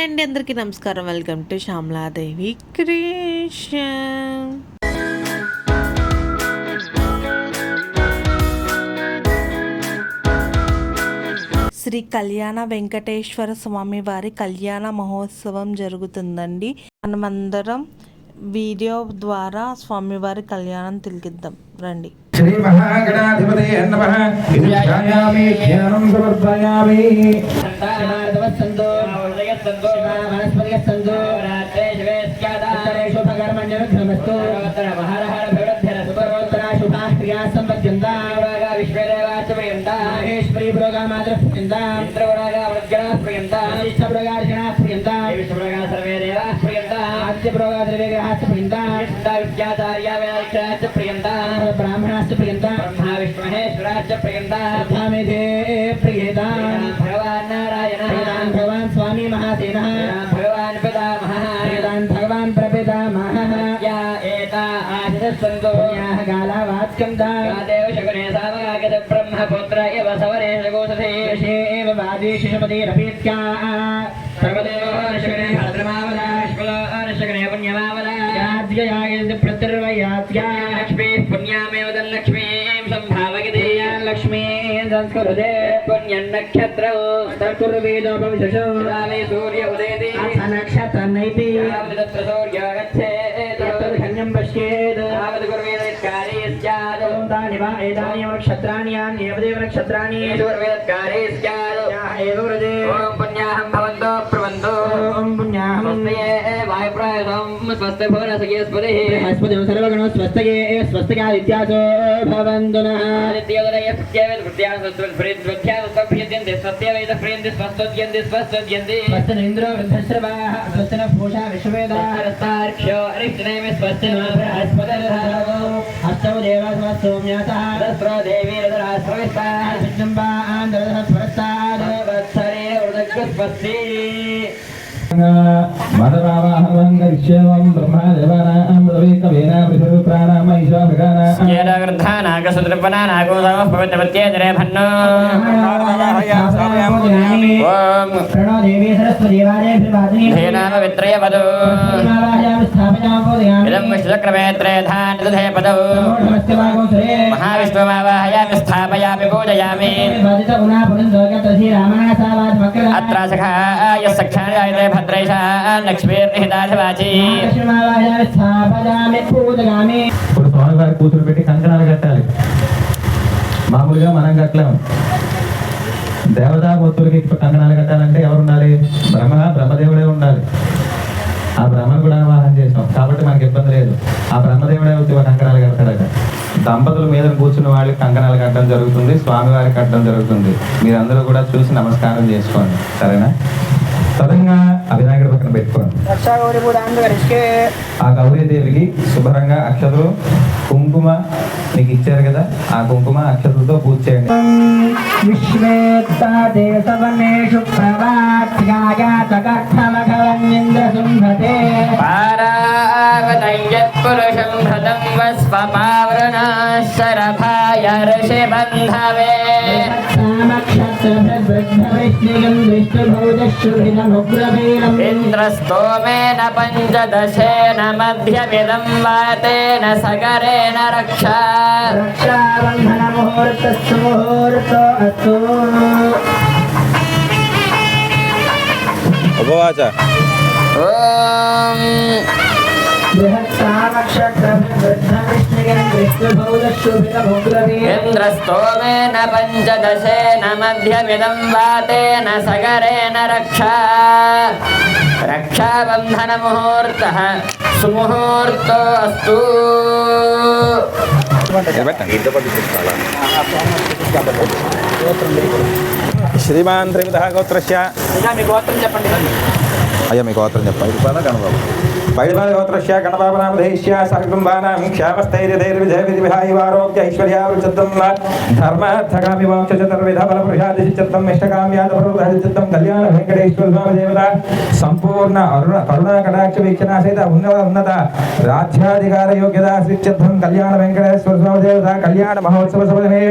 అండి, అందరికీ నమస్కారం. Welcome to Shyamaladevi creation. Sri Kalyana Venkateswara స్వామి వారి కళ్యాణ మహోత్సవం జరుగుతుందండి. మనమందరం వీడియో ద్వారా స్వామివారి కళ్యాణం తిలకిద్దాం రండి. శ్రీ మహాగణాధిపతయే నమః. ధ్యాయామి ధ్యానం సమర్పయామి. ब्राह्मणाश्च प्रियन्ता ब्रह्मा विष्णु महेश्वराश्च प्रियन्ता धामेधे प्रियेता भगवान् नारायणः भगवान् स्वामी महासेनः भगवान् पितामहः भगवान् प्रपितामहः या एता आशिषस्सन्तो याः गालावात्कन्दा देव शकुने सावगागत ब्रह्मपुत्र इव सवरे शगोषधे ऋषे एव वादिशिषपतिरपीत्या सर्वदेव शकुने भद्रमावला शुक्लो शकुने पुण्यमावला याज्ञयागेन्द्र प्रतिर्वयाज्ञा लक्ष्मी पुण्यामेव धनलक्ष्मीं सम्भावयते लक्ष्मी संस्कृते पुण्यं नक्षत्रौ तत्कुर्वेदोपविशेषो रामे सूर्य उदयति नक्षत्रनैति तत्र सूर्यो गच्छेत् तद्घन्यं पश्येत् तावत् कुर्वेदकार्ये स्यात् तानि वा एतानि नक्षत्राणि यान्येव नक्षत्राणि कुर्वेदकार्ये स्यात् एव वृदे ॐ पुण्याहं भवन्तो प्रवन्तो ॐ पुण्याहं वायुप्रयतं स्वस्ति भुवनसखे स्पतिः हस्पतिं सर्वगणो स्वस्तये स्वस्तिकादित्यासो भवन्तु नः आदित्योदये प्रत्यवेद प्रत्यावस्वभ्यन्ते स्वस्त्यवेद प्रियन्ते स्वस्तोद्यन्ते स्वस्तोद्यन्ते स्वस्तिन्द्रो वृद्धश्रवाः स्वस्तिन पूषा विश्ववेदाः रस्तार्क्ष्यो अरिष्टनेमे स्वस्तिनो बृहस्पतिर्धारको अष्टौ देवाः सौम्यातः दस्रो देवी रदरास्रविस्ताः विष्णुम्बा आन्द्रदः स्वरस्ताद् वत्सरे उर्दग्स्वस्ति मदवाहवङ्गरिष्येवं ब्रह्मदेवानां प्रवेकवेना पृथुप्राणामैषा भगानां येदागृद्धानागसुद्रपनानागो समः पवित्रपत्येतरे भन्नो ॐ प्रणो देवी सरस्वतीवादे विवादिनी धेनाम वित्रय पदो इदं विश्वचक्रमेत्रे धानदधे पदौ महाविष्णुमावाहयामि स्थापयामि पूजयामि अत्र सखाय सक्षाणि भद्रेशा लक्ष्मीर्निहिताधिवाची ఇప్పుడు స్వామివారి కూతురు పెట్టి కంకణాలు కట్టాలి. మామూలుగా మనం కట్టలేము. దేవతామూర్తులకి ఇప్పుడు కంకణాలు కట్టాలంటే ఎవరు ఉండాలి? బ్రహ్మదేవుడే ఉండాలి. ఆ బ్రహ్మను కూడా ఆవాహన చేసాం కాబట్టి మనకి ఇబ్బంది లేదు. ఆ బ్రహ్మదేవుడే వచ్చి కంకణాలు కడతాడట. దంపతుల మీద కూర్చున్న వాళ్ళకి కంకణాలు కట్టడం జరుగుతుంది, స్వామివారికి కట్టడం జరుగుతుంది. మీరందరూ కూడా చూసి నమస్కారం చేసుకోండి, సరేనా? సదంగా అభినాయకుడి పక్కన పెట్టుకోండి. ఆ గౌరీదేవికి శుభ్రంగా అక్షతలు కుంకుమ మీకు ఇచ్చారు కదా, ఆ కుంకుమ అక్షతలతో పూజ చేయండి. इंद्रस्तोमेन पंचदशेन मध्यमिदं वातेन सगरेण रक्षा रक्षाबन्धनमुहूर्तस्तु मुहूर्तो अस्तु ఉపవాచ ओम इंद्रस्तोमेन पंचदशेन मध्यमिदं वातेन सगरेण रक्षा रक्षाबन्धनमुहूर्तः सुमुहूर्तो अस्तु శ్రీమాన్ త్రివిధ గోత్రస్య. అయ్యా మీ గోత్రం చెప్పండి. కనబాబు వైదికగోత్రస్య గణపాపనామధేష్య సహకుటుంబానాం క్షేమస్థైర్యధైర్విజయవిధివిహాయివారోగ్య ఐశ్వర్యావృచిత్తం ధర్మార్థకామి మోక్ష చతుర్విధ ఫలపురుషాదిచిత్తం ఇష్టకామ్యాదపరుచిత్తం కళ్యాణ వెంకటేశ్వర స్వామి దేవత సంపూర్ణ కరుణా కటాక్ష వీక్షణ సహిత ఉన్నత రాజ్యాధికార యోగ్యతా శ్రీచిత్తం కళ్యాణ వెంకటేశ్వర స్వామి దేవత కళ్యాణ మహోత్సవ సమయమే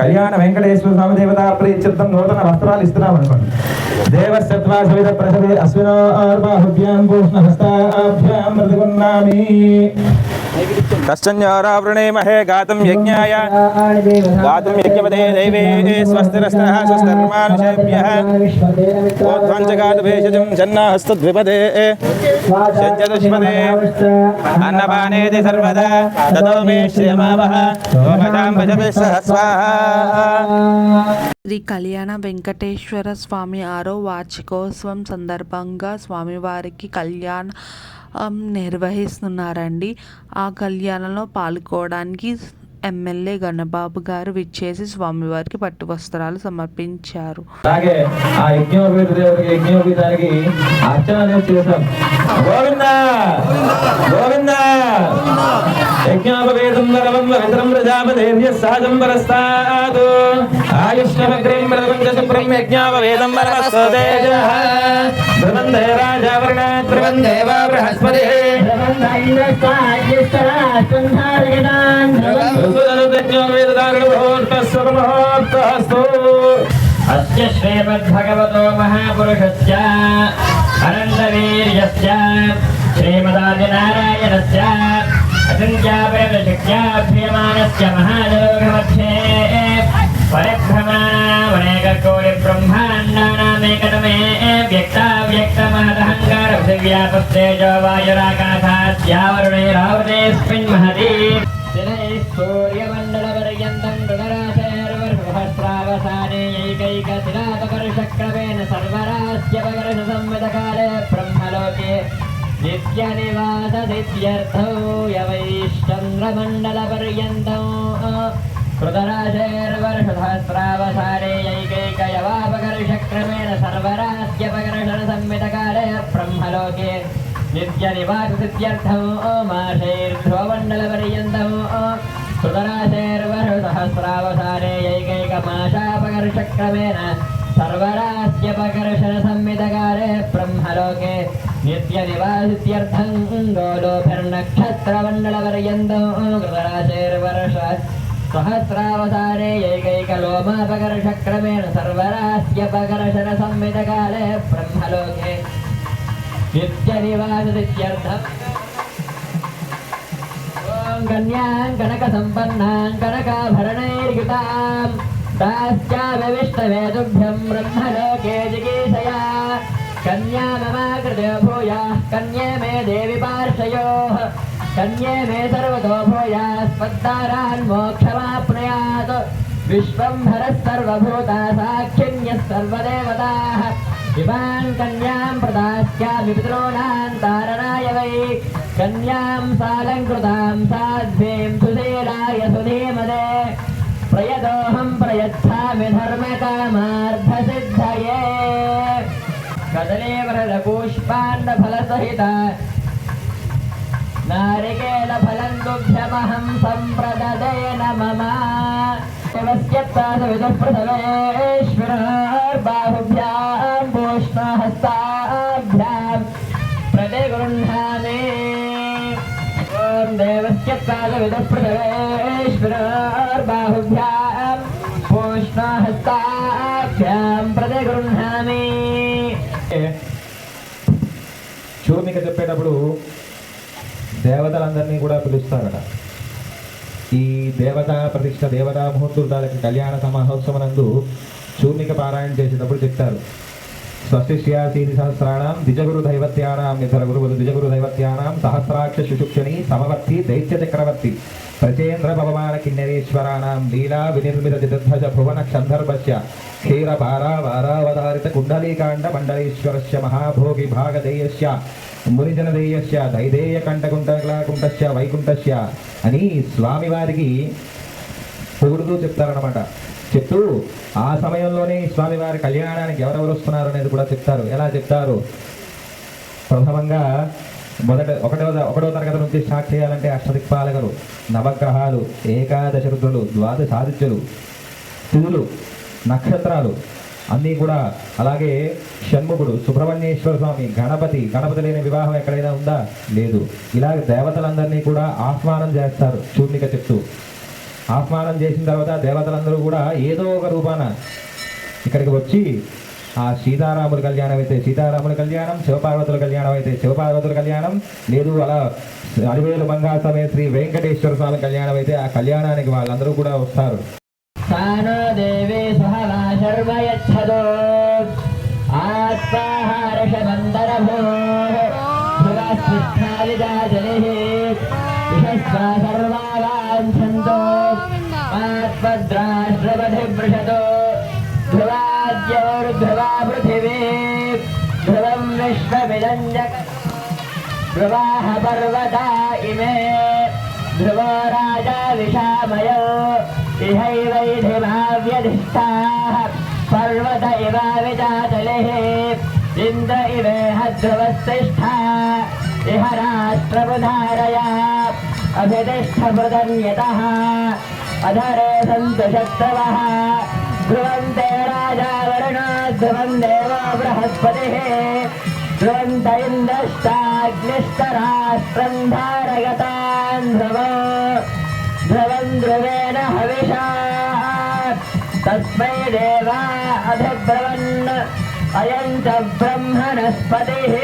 కళ్యాణ వెంకటేశ్వర స్వామి దేవత ప్రీచిత్తం నూతన వస్త్రాలు ఇస్తున్నాం అనుకోండి దేవస్యత్వా సవిత ప్రసవే అశ్వినోర్బాహుభ్యాం పూష్ణహస్తాభ్యాం మృదుగున్నామి కశ్చన్యారావృణేమహే గాతుం యజ్ఞాయ గాతుం యజ్ఞపదే దైవే స్వస్తిరస్తః స్వస్తిర్మానుషేభ్యః ఓధ్వంచగాతు భేషజం జన్నాహస్తద్విపదే శంచదుష్పదే అన్నపానేతి సర్వదా తతో మే శ్రియమావహ ఓమజాం భజతే సహస్వాహా. శ్రీ కళ్యాణ వెంకటేశ్వర స్వామి 6వ వార్షికోత్సవం సందర్భంగా స్వామివారికి కళ్యాణం నిర్వహిస్తున్నారండి. ఆ కళ్యాణంలో పాల్గొనడానికి ఎమ్మెల్యే గణబాబు గారు విచ్చేసి స్వామివారికి పట్టు వస్త్రాలు సమర్పించారు. అలాగే ఆ యజ్ఞోపేతానికి అర్చన చేశాం. గోవింద గోవింద యజ్ఞోపేతం నరవం ప్రజాపదేవ్య సహజం పరస్తాదు ఆయుష్ణమగ్రేం ప్రపంచ సుప్రం యజ్ఞోపేతం పరమస్తో తేజః ధ్రువందే రాజావర్ణ ధ్రువందే వా బృహస్పతి అస్య శ్రీమద్భగవతో మహాపురుషస్య అనంతవీర్యస్య శ్రీమదాదినారాయణస్య అచింత్యాపరశక్త్యాభ్యమానస్య మహాజలోకమధ్యే పరిభ్రమణామనేకకోటి బ్రహ్మాండానామేకతమే వ్యక్తావ్యక్తమహదహంకార పృథివ్యాపస్తేజో వాయురాకాశాద్యావరుణైరావృతేऽస్మిన్ మహతి సూర్యమండలపర్యంతం గణరాశేర్వర్షహస్రావసానే ఏకైకశిలాపకర్షక్రమేణ సర్వరాస్యపకర్ష సంవిధకాలే బ్రహ్మలోకే నిత్యనివాసదిత్యర్థో యవైశ్చంద్రమండలపర్యంతం కృతరాశేర్వర్షహస్రావసానే ఏకైకయవాపకర్షక్రమేణ సర్వరాస్యపకర్షణ సంవిధకాలే బ్రహ్మలోకే నిత్యనివాససిద్ధ్యర్థం మాషైర్ధ్రువమండలపర్యంతం కృతరాశేర్వర్షహస్రావసానే ఏకైకమాశాపకర్షక్రమేణ సర్వరాస్యపకర్షణ సంవిధకాలే బ్రహ్మలోకే నిత్యనివాసిత్యర్థం గోలోభిర్నక్షత్రమండలపర్యంతం కృతరాశేర్వర్ష సహస్రావసానే ఏకైకలోమాపకర్షక్రమేణ సర్వరాస్యపకర్షణ సంవిధకాలే బ్రహ్మలోకే నిత్యనివాసిత్యర్థం ఓం కన్యాం కనక సంపన్నాం కనకాభరణైర్యుతాం దాస్యావిష్టవేదుభ్యం బ్రహ్మలోకే జిగీషయా కన్యా మమాకృతే భూయాః కన్యే మే దేవి పార్షయోః కన్యే మే సర్వతో భూయాస్పద్దారాన్ మోక్షమాప్నుయాత్ విశ్వంభరः సర్వభూతా సాక్షిణ్యः సర్వదేవతాః ఇమాం కన్యాం ప్రదాస్యామి పితॄణాం తారణాయ వై కన్యాం సాలంకృతాం సాధ్వీం సుశీలాయ సుధీమదే ప్రయదోహం ప్రయచ్ఛామి ధర్మకామార్థసిద్ధయే కదలీవరపుష్పాండఫలసహిత నారికేళఫలం తుభ్యమహం సంప్రదదేన మమ శివస్యత్తాసవిదుఃప్రసవేశ్వరార్బాహుభ్యాం పూష్ణహస్తాభ్యాం ప్రతిగృహ్ణామి ఓం దేవస్యత్తాసవిదుఃప్రసవేశ్వరార్బాహుభ్యాం పూష్ణహస్తాభ్యాం ప్రతిగృహ్ణామి. చూర్ణిక చెప్పేటప్పుడు దేవతలందరినీ కూడా పిలుస్తారట. ఈ దేవతా ప్రతిష్ట దేవతా ముహూర్తాలకి కళ్యాణ మహోత్సవనందు చూర్ణిక పారాయణ చేసేటప్పుడు చెప్తారు. స్వస్తి శ్రియాసీతి సహస్రాణం ద్విజగురు దైవత్యానాం ఇతర గురువులు ద్విజగురు దైవత్యానాం సహస్రాక్ష శుశుక్షణి సమవర్తి దైత్య చక్రవర్తి ప్రచేంద్ర పవమాన కిన్నరేశ్వరాణం లీలా వినిర్మిత దిగ్ధ్వజ భువన క్షంధర్భస్య క్షీర వారావతారిత కుండలీకాండ మండలేశ్వరస్య మహాభోగి భాగదేయస్య మునిజనదేయస్య దైదేయ కంఠకుంటకుంటస్య వైకుంఠస్య అని స్వామివారికి పొగుడుతూ చెప్తారనమాట. చెప్తూ ఆ సమయంలోనే స్వామివారి కళ్యాణానికి ఎవరెవరు వస్తున్నారు అనేది కూడా చెప్తారు. ఎలా చెప్తారు? ప్రథమంగా ఒకటో తరగతి నుంచి స్టార్ట్ చేయాలంటే అష్టదిక్పాలకులు, నవగ్రహాలు, ఏకాదశ రుద్రులు, ద్వాదశ ఆదిత్యులు, తిథులు, నక్షత్రాలు అన్నీ కూడా, అలాగే షణ్ముఖుడు, సుబ్రహ్మణ్యేశ్వర స్వామి, గణపతి లేని వివాహం ఎక్కడైనా ఉందా? లేదు. ఇలా దేవతలందరినీ కూడా ఆహ్వానం చేస్తారు చూర్ణిక చెప్తూ. ఆహ్వానం చేసిన తర్వాత దేవతలందరూ కూడా ఏదో ఒక రూపాన ఇక్కడికి వచ్చి ఆ సీతారాముల కళ్యాణం అయితే సీతారాముల కళ్యాణం, శివపార్వతుల కళ్యాణం అయితే శివపార్వతుల కళ్యాణం, లేదు అలా అలివేలు మంగా సమేత శ్రీ వెంకటేశ్వర స్వామి కళ్యాణం అయితే ఆ కళ్యాణానికి వాళ్ళందరూ కూడా వస్తారు. దేవి సహలా శర్మ యచ్చదో ఆత్మాహారషబందరభో భువస్మిష్టాలిదాజలిః విషస్వా సర్వావాంఛంతో ఆత్మద్రాశ్రవధివృషతో ధ్రువాద్యోర్ధ్రువా పృథివీ ధ్రువం విశ్వమిదం జగత్ ధ్రువాః పర్వతా ఇమే ధ్రువో రాజా విశామయో ఇహైవైధిమావ్యధిష్ఠాః పర్వత ఇవ విజాతలిః ఇంద్ర ఇవేహ ధ్రువస్తిష్ఠా ఇహ రాష్ట్రముధారయ అభితిష్ఠ మృదన్యతః అధరే సంతు శత్రవః ధ్రువంతే రాజా వరుణో ధ్రువం దేవో బృహస్పతిః ధ్రువంత ఇంద్రశ్చాగ్నిష్టరాష్ట్రం ధారయతాన్ ధ్రువో ధ్రువం ధ్రువేణ హవిషా తస్మై దేవా అభిబ్రవన్ అయం చ బ్రహ్మణస్పతిః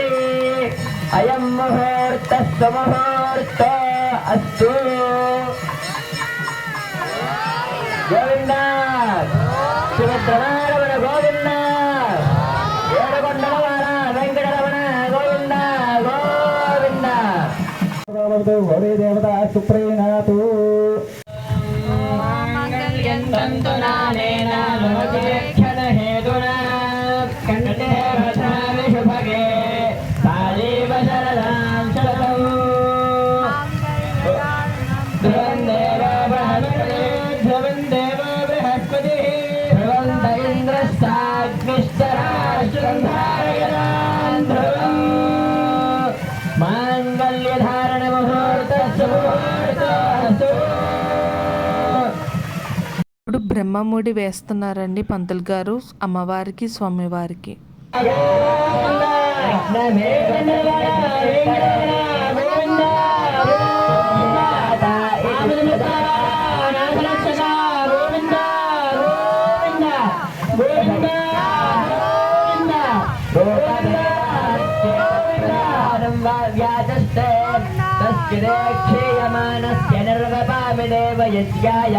అయం ముహూర్తః సుముహూర్తో అస్తు. గోవింద సుభద్రమారమణ గోవింద ఏడుకొండలవాడ వెంకటరమణ గోవింద గోవింద. గౌరీ దేవత సుప్రీణాతు కంఠే భద్రామి శుభగే కాళీవ శరదాం శరదం ధ్రువం దేవో బృహస్పతిః ధ్రువంత ఇంద్రశ్చాగ్నిశ్చరాష్ట్రం ధారయతాన్ ధ్రువం మాంగళ్యధారణ ముహూర్తస్సు ముహూర్తోస్తు. ఇప్పుడు బ్రహ్మముడి వేస్తున్నారండి పంతులు గారు అమ్మవారికి స్వామివారికి. క్షేయమానస్య నిర్వపామి దేవ యజ్ఞాయ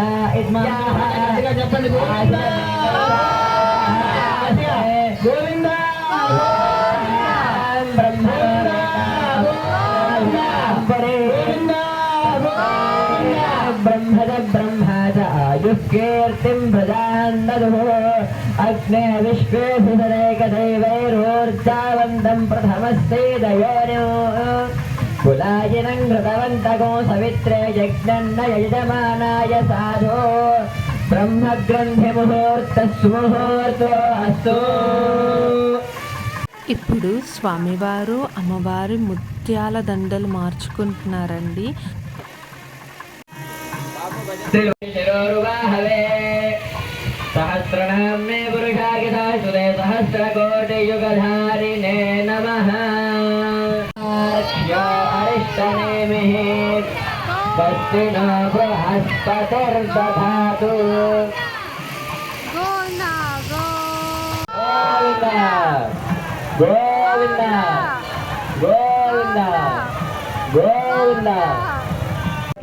చెప్పండి గోవింద బ్రహ్మద బ్రహ్మద ఆయుష్కీర్తిం ప్రజాన్నదుః అగ్నే విశ్వే సుధరేకదైవైరోర్జావంతం ప్రథమస్తేదయోనో కులాజినం కృతవంతగో సవిత్రే యజ్ఞన్న యజమానాయ సాధో బ్రహ్మగ్రంథి ముహూర్తస్ముహూర్తో అస్తు. ఇప్పుడు స్వామివారు అమ్మవారి ముత్యాల దండలు మార్చుకుంటున్నారండి. శిరోరువాహవే సహస్రనామ్నే పురుషాకితాసుదే సహస్రకోటియుగధారిణే నమః. అరిష్టనేమిః స్వస్తినో బృహస్పతిర్దధాతు. గోవింద గోవింద గోవింద గోవింద.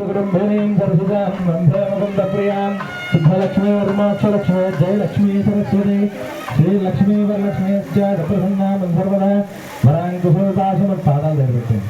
బ్రహ్మణీం సరస్వతాం బ్రహ్మముకుంద ప్రియాం సిద్ధలక్ష్మీ వర్మాక్షలక్ష్మీ జయలక్ష్మీ సరస్వతి శ్రీలక్ష్మీ వరలక్ష్మీ ప్రసన్నాం సర్వదా వరాంకుశోదాసమత్పాదాలు ధరిపెట్టింది.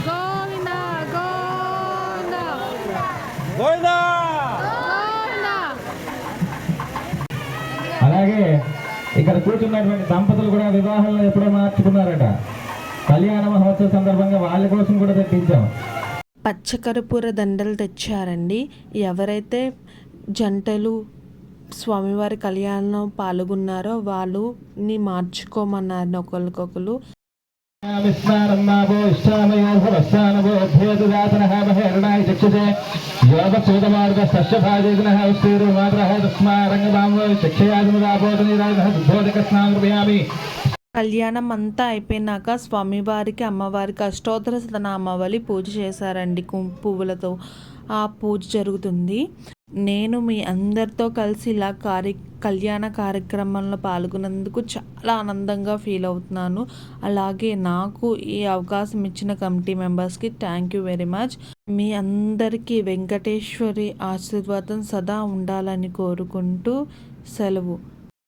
Govinda, Govinda. అలాగే ఇక్కడ కూర్చున్నటువంటి దంపతులు కూడా వివాహంలో ఎప్పుడో మార్చుకున్నారట. కళ్యాణ మహోత్సవ సందర్భంగా వాళ్ళ కోసం కూడా తెప్పించాం. పచ్చకర్పూర దండలు తెచ్చారండి. ఎవరైతే జంటలు స్వామివారి కళ్యాణంలో పాల్గొన్నారో వాళ్ళని మార్చుకోమన్నారు ఒకరికొకరు. కళ్యాణం అంతా అయిపోయినాక స్వామివారికి అమ్మవారికి అష్టోత్తర శతనామావళి పూజ చేశారండి. పువ్వులతో ఆ పూజ జరుగుతుంది. నేను మీ అందరితో కలిసి ఇలా కళ్యాణ కార్యక్రమంలో పాల్గొన్నందుకు చాలా ఆనందంగా ఫీల్ అవుతున్నాను. అలాగే నాకు ఈ అవకాశం ఇచ్చిన కమిటీ మెంబర్స్కి థ్యాంక్ యూ వెరీ మచ్. మీ అందరికీ వెంకటేశ్వరి ఆశీర్వాదం సదా ఉండాలని కోరుకుంటూ సెలవు.